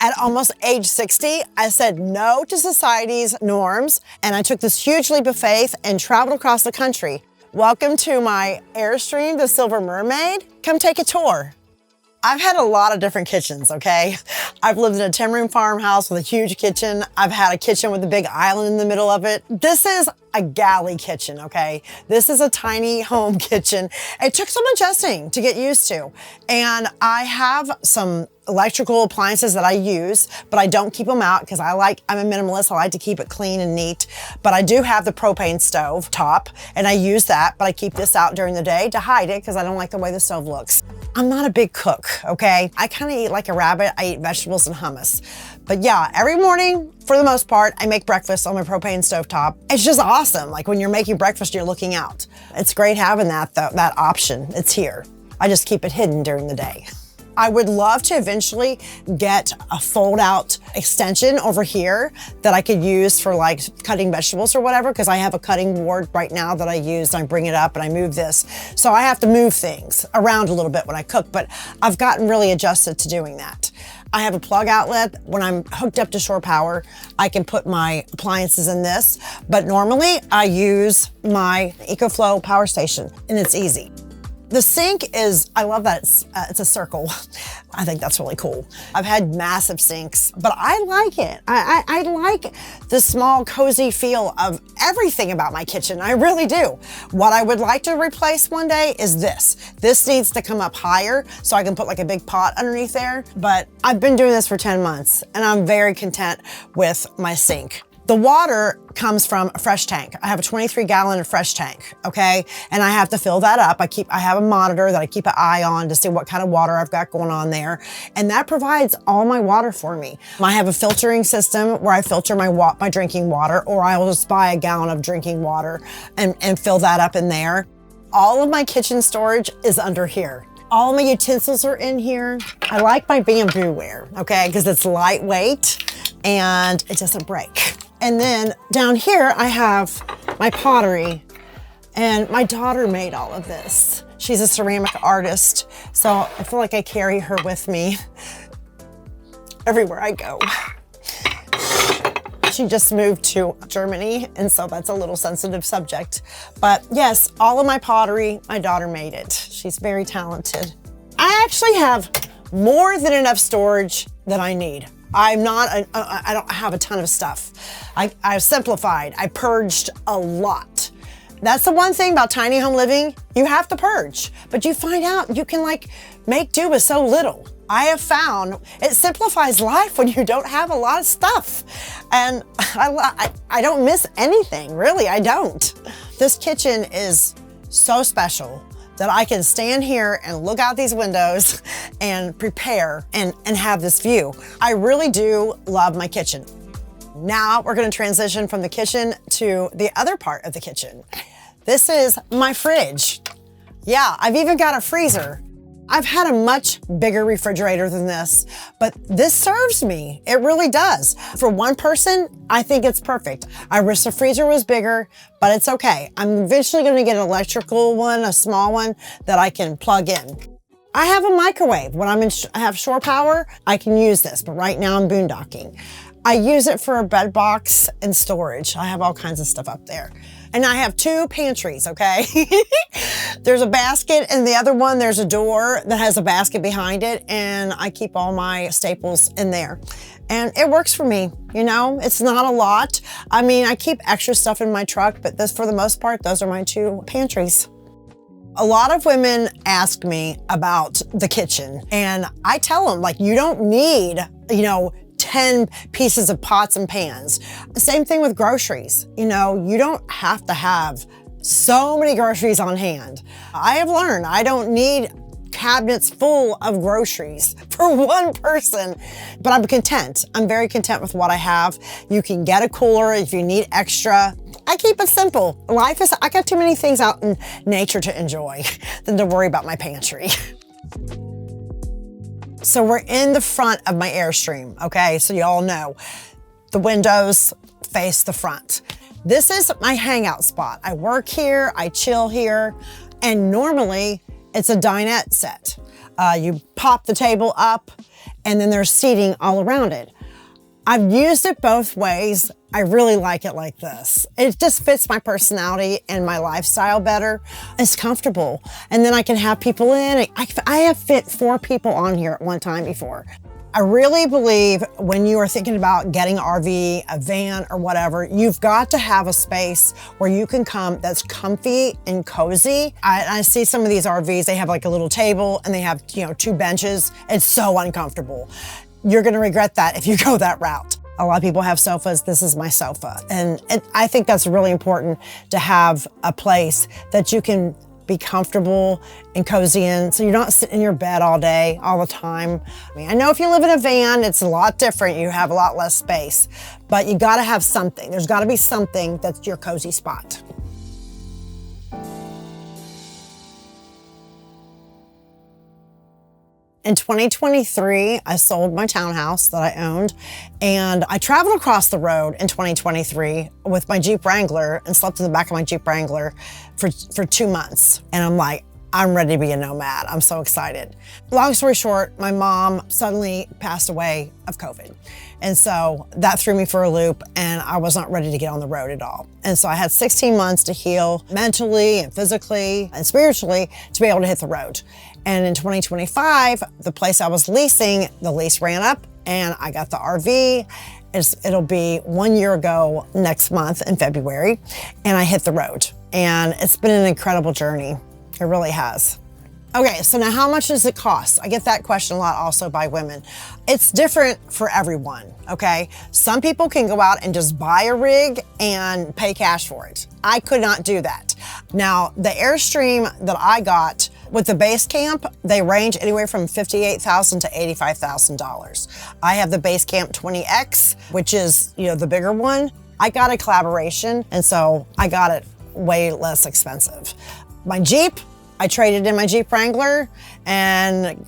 At almost age 60, I said no to society's norms, and I took this huge leap of faith and traveled across the country. Welcome to my Airstream, the Silver Mermaid. Come take a tour. I've had a lot of different kitchens, okay? I've lived in a 10-room farmhouse with a huge kitchen. I've had a kitchen with a big island in the middle of it. This is a galley kitchen, okay? This is a tiny home kitchen. It took some adjusting to get used to. And I have some electrical appliances that I use, but I don't keep them out because I'm a minimalist. I like to keep it clean and neat. But I do have the propane stove top, and I use that, but I keep this out during the day to hide it because I don't like the way the stove looks. I'm not a big cook, okay? I kind of eat like a rabbit. I eat vegetables and hummus. But yeah, every morning, for the most part, I make breakfast on my propane stovetop. It's just awesome. Like when you're making breakfast, you're looking out. It's great having that option. It's here. I just keep it hidden during the day. I would love to eventually get a fold-out extension over here that I could use for like cutting vegetables or whatever, because I have a cutting board right now that I use. I bring it up and I move this. So I have to move things around a little bit when I cook, but I've gotten really adjusted to doing that. I have a plug outlet. When I'm hooked up to shore power, I can put my appliances in this, but normally I use my EcoFlow power station, and it's easy. The sink is, I love that it's a circle. I think that's really cool. I've had massive sinks, but I like it. I like the small, cozy feel of everything about my kitchen. I really do. What I would like to replace one day is this. This needs to come up higher so I can put like a big pot underneath there. But I've been doing this for 10 months and I'm very content with my sink. The water comes from a fresh tank. I have a 23-gallon fresh tank, okay? And I have to fill that up. I have a monitor that I keep an eye on to see what kind of water I've got going on there. And that provides all my water for me. I have a filtering system where I filter my drinking water, or I will just buy a gallon of drinking water and fill that up in there. All of my kitchen storage is under here. All my utensils are in here. I like my bamboo ware, okay? Because it's lightweight and it doesn't break. And then down here, I have my pottery, and my daughter made all of this. She's a ceramic artist, so I feel like I carry her with me everywhere I go. She just moved to Germany, and so that's a little sensitive subject. But yes, all of my pottery, my daughter made it. She's very talented. I actually have more than enough storage that I need. I don't have a ton of stuff. I've simplified. I purged a lot. That's the one thing about tiny home living. You have to purge, but you find out you can like make do with so little. I have found it simplifies life when you don't have a lot of stuff. And I don't miss anything, really, I don't. This kitchen is so special that I can stand here and look out these windows and prepare and have this view. I really do love my kitchen. Now we're gonna transition from the kitchen to the other part of the kitchen. This is my fridge. Yeah, I've even got a freezer. I've had a much bigger refrigerator than this, but this serves me. It really does. For one person, I think it's perfect. I wish the freezer was bigger, but it's okay. I'm eventually gonna get an electrical one, a small one that I can plug in. I have a microwave. When I have shore power, I can use this, but right now I'm boondocking. I use it for a bed box and storage. I have all kinds of stuff up there. And I have two pantries, okay? There's a basket, and the other one, there's a door that has a basket behind it, and I keep all my staples in there. And it works for me, you know? It's not a lot. I mean, I keep extra stuff in my truck, but for the most part, those are my two pantries. A lot of women ask me about the kitchen, and I tell them, like, you don't need, 10 pieces of pots and pans. Same thing with groceries. You don't have to have so many groceries on hand. I have learned I don't need cabinets full of groceries for one person, but I'm content. I'm very content with what I have. You can get a cooler if you need extra. I keep it simple. I got too many things out in nature to enjoy than to worry about my pantry. So we're in the front of my Airstream, okay? So you all know the windows face the front. This is my hangout spot. I work here, I chill here, and normally it's a dinette set. You pop the table up and then there's seating all around it. I've used it both ways. I really like it like this. It just fits my personality and my lifestyle better. It's comfortable. And then I can have people in. I have fit 4 people on here at one time before. I really believe when you are thinking about getting an RV, a van, or whatever, you've got to have a space where you can come that's comfy and cozy. I see some of these RVs, they have like a little table and they have, 2 benches. It's so uncomfortable. You're gonna regret that if you go that route. A lot of people have sofas. This is my sofa. And I think that's really important to have a place that you can be comfortable and cozy in, so you're not sitting in your bed all day, all the time. I know if you live in a van, it's a lot different. You have a lot less space, but you gotta have something. There's gotta be something that's your cozy spot. In 2023, I sold my townhouse that I owned, and I traveled across the road in 2023 with my Jeep Wrangler and slept in the back of my Jeep Wrangler for 2 months. And I'm like, I'm ready to be a nomad. I'm so excited. Long story short, my mom suddenly passed away of COVID. And so that threw me for a loop and I was not ready to get on the road at all. And so I had 16 months to heal mentally and physically and spiritually to be able to hit the road. And in 2025, the place I was leasing, the lease ran up and I got the RV. It'll be 1 year ago next month in February, and I hit the road. And it's been an incredible journey. It really has. Okay, so now how much does it cost? I get that question a lot also by women. It's different for everyone, okay? Some people can go out and just buy a rig and pay cash for it. I could not do that. Now, the Airstream that I got with the Basecamp, they range anywhere from $58,000 to $85,000. I have the Basecamp 20X, which is, the bigger one. I got a collaboration, and so I got it way less expensive. My Jeep, I traded in my Jeep Wrangler and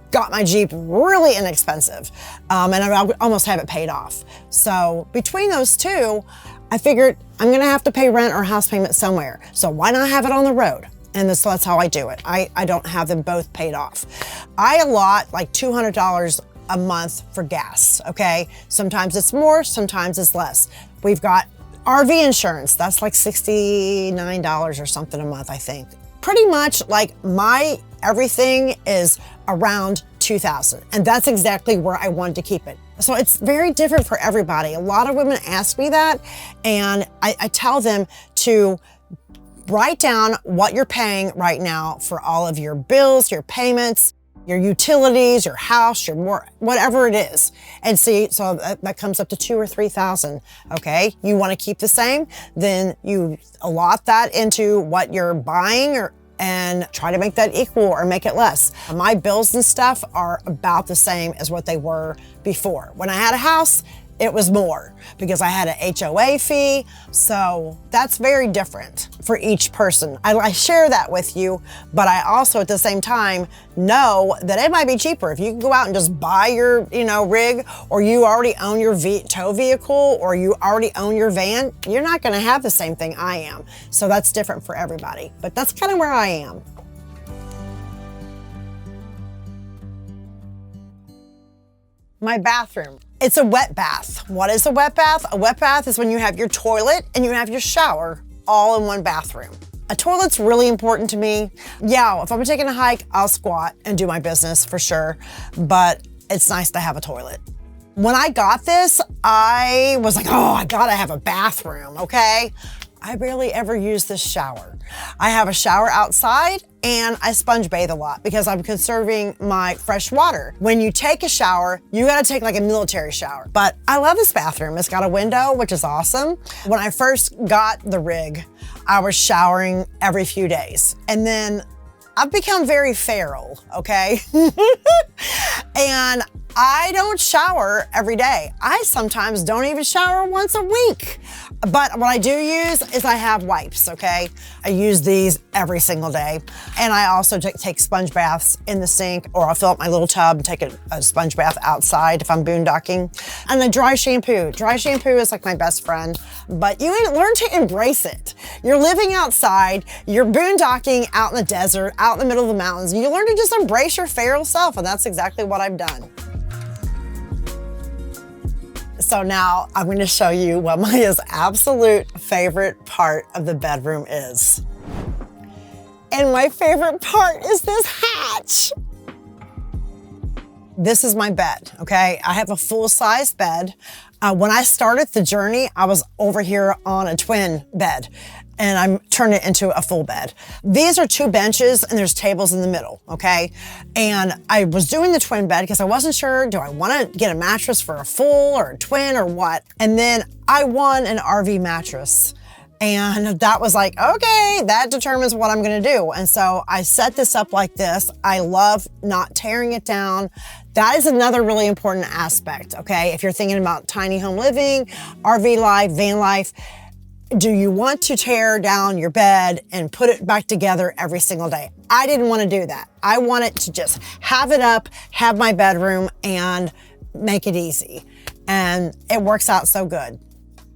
got my Jeep really inexpensive. And I almost have it paid off. So between those two, I figured I'm gonna have to pay rent or house payment somewhere. So why not have it on the road? And so that's how I do it. I don't have them both paid off. I allot like $200 a month for gas, okay? Sometimes it's more, sometimes it's less. We've got RV insurance, that's like $69 or something a month, I think. Pretty much like my everything is around $2,000, and that's exactly where I wanted to keep it. So it's very different for everybody. A lot of women ask me that, and I tell them to write down what you're paying right now for all of your bills, your payments, your utilities, your house, whatever it is. And see, so that comes up to $2,000 or $3,000, okay? You wanna keep the same, then you allot that into what you're buying and try to make that equal or make it less. My bills and stuff are about the same as what they were before. When I had a house, it was more because I had an HOA fee. So that's very different for each person. I share that with you, but I also at the same time know that it might be cheaper. If you can go out and just buy your rig, or you already own your tow vehicle, or you already own your van, you're not gonna have the same thing I am. So that's different for everybody, but that's kind of where I am. My bathroom. It's a wet bath. What is a wet bath? A wet bath is when you have your toilet and you have your shower all in one bathroom. A toilet's really important to me. Yeah, if I'm taking a hike, I'll squat and do my business for sure, but it's nice to have a toilet. When I got this, I was like, oh, I gotta have a bathroom, okay? I barely ever use this shower. I have a shower outside and I sponge bathe a lot because I'm conserving my fresh water. When you take a shower, you gotta take like a military shower. But I love this bathroom. It's got a window, which is awesome. When I first got the rig, I was showering every few days. And then I've become very feral, okay? And I don't shower every day. I sometimes don't even shower once a week. But what I do use is I have wipes, okay? I use these every single day. And I also take sponge baths in the sink, or I'll fill up my little tub and take a sponge bath outside if I'm boondocking. And the dry shampoo. Dry shampoo is like my best friend, but you learn to embrace it. You're living outside, you're boondocking out in the desert, out in the middle of the mountains, and you learn to just embrace your feral self, and that's exactly what I've done. So now I'm going to show you what my absolute favorite part of the bedroom is. And my favorite part is this hatch. This is my bed, okay? I have a full-size bed. When I started the journey, I was over here on a twin bed, and I'm turning it into a full bed. These are 2 benches and there's tables in the middle, okay? And I was doing the twin bed because I wasn't sure, do I wanna get a mattress for a full or a twin or what? And then I won an RV mattress. And that was like, okay, that determines what I'm gonna do. And so I set this up like this. I love not tearing it down. That is another really important aspect, okay? If you're thinking about tiny home living, RV life, van life, do you want to tear down your bed and put it back together every single day? I didn't want to do that. I wanted to just have it up, have my bedroom, and make it easy. And it works out so good.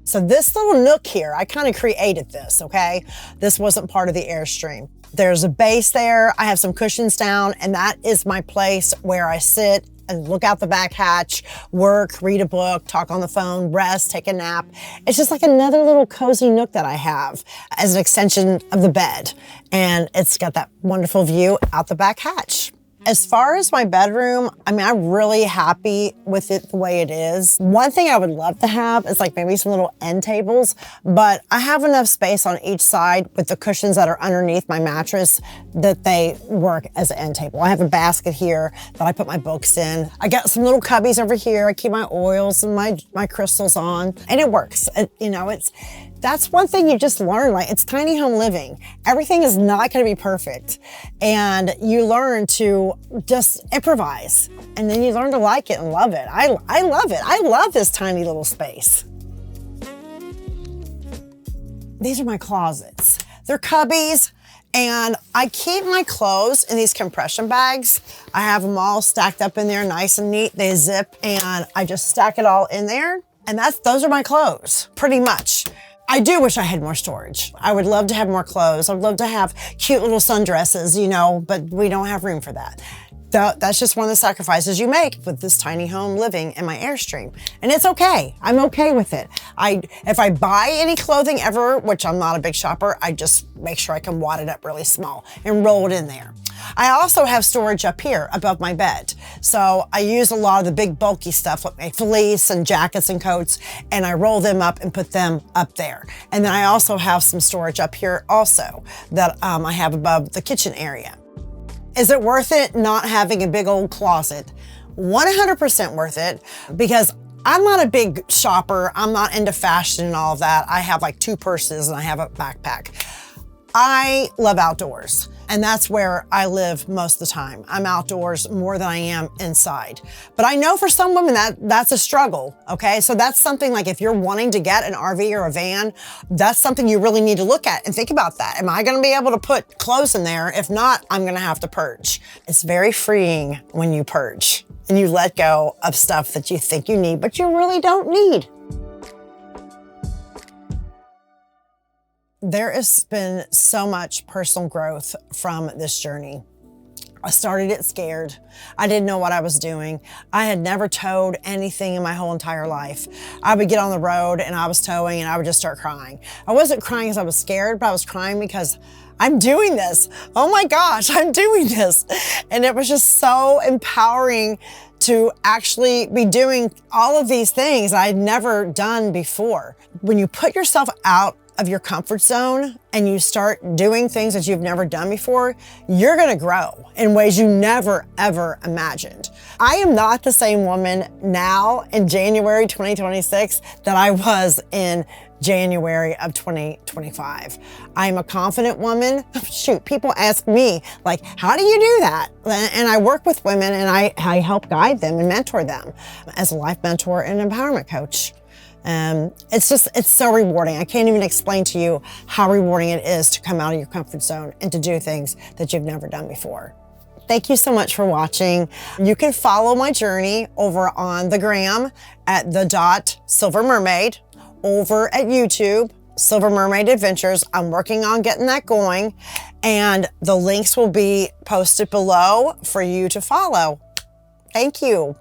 So this little nook here, I kind of created this, okay? This wasn't part of the Airstream. There's a base there. I have some cushions down, and that is my place where I sit and look out the back hatch, work, read a book, talk on the phone, rest, take a nap. It's just like another little cozy nook that I have as an extension of the bed. And it's got that wonderful view out the back hatch. As far as my bedroom, I mean, I'm really happy with it the way it is. One thing I would love to have is like maybe some little end tables, but I have enough space on each side with the cushions that are underneath my mattress that they work as an end table. I have a basket here that I put my books in. I got some little cubbies over here. I keep my oils and my crystals on, and it works. That's one thing you just learn, like it's tiny home living. Everything is not gonna be perfect. And you learn to just improvise. And then you learn to like it and love it. I love it. I love this tiny little space. These are my closets. They're cubbies, and I keep my clothes in these compression bags. I have them all stacked up in there nice and neat. They zip, and I just stack it all in there. And those are my clothes, pretty much. I do wish I had more storage. I would love to have more clothes. I'd love to have cute little sundresses, but we don't have room for that. That's just one of the sacrifices you make with this tiny home living in my Airstream. And it's okay. I'm okay with it. If I buy any clothing ever, which I'm not a big shopper, I just make sure I can wad it up really small and roll it in there. I also have storage up here above my bed. So I use a lot of the big bulky stuff like my fleece and jackets and coats, and I roll them up and put them up there. And then I also have some storage up here also that I have above the kitchen area. Is it worth it not having a big old closet? 100% worth it, because I'm not a big shopper. I'm not into fashion and all of that. I have like 2 purses and I have a backpack. I love outdoors, and that's where I live most of the time. I'm outdoors more than I am inside. But I know for some women that's a struggle, okay? So that's something like if you're wanting to get an RV or a van, that's something you really need to look at and think about that. Am I gonna be able to put clothes in there? If not, I'm gonna have to purge. It's very freeing when you purge and you let go of stuff that you think you need, but you really don't need. There has been so much personal growth from this journey. I started it scared. I didn't know what I was doing. I had never towed anything in my whole entire life. I would get on the road and I was towing and I would just start crying. I wasn't crying because I was scared, but I was crying because I'm doing this. Oh my gosh, I'm doing this. And it was just so empowering to actually be doing all of these things I'd never done before. When you put yourself out of your comfort zone and you start doing things that you've never done before, you're gonna grow in ways you never, ever imagined. I am not the same woman now in January 2026 that I was in January of 2025. I'm a confident woman. Shoot, people ask me, like, how do you do that? And I work with women and I help guide them and mentor them as a life mentor and empowerment coach. It's so rewarding. I can't even explain to you how rewarding it is to come out of your comfort zone and to do things that you've never done before. Thank you so much for watching. You can follow my journey over on the gram at @Silver Mermaid, over at YouTube, Silver Mermaid Adventures. I'm working on getting that going, and the links will be posted below for you to follow. Thank you.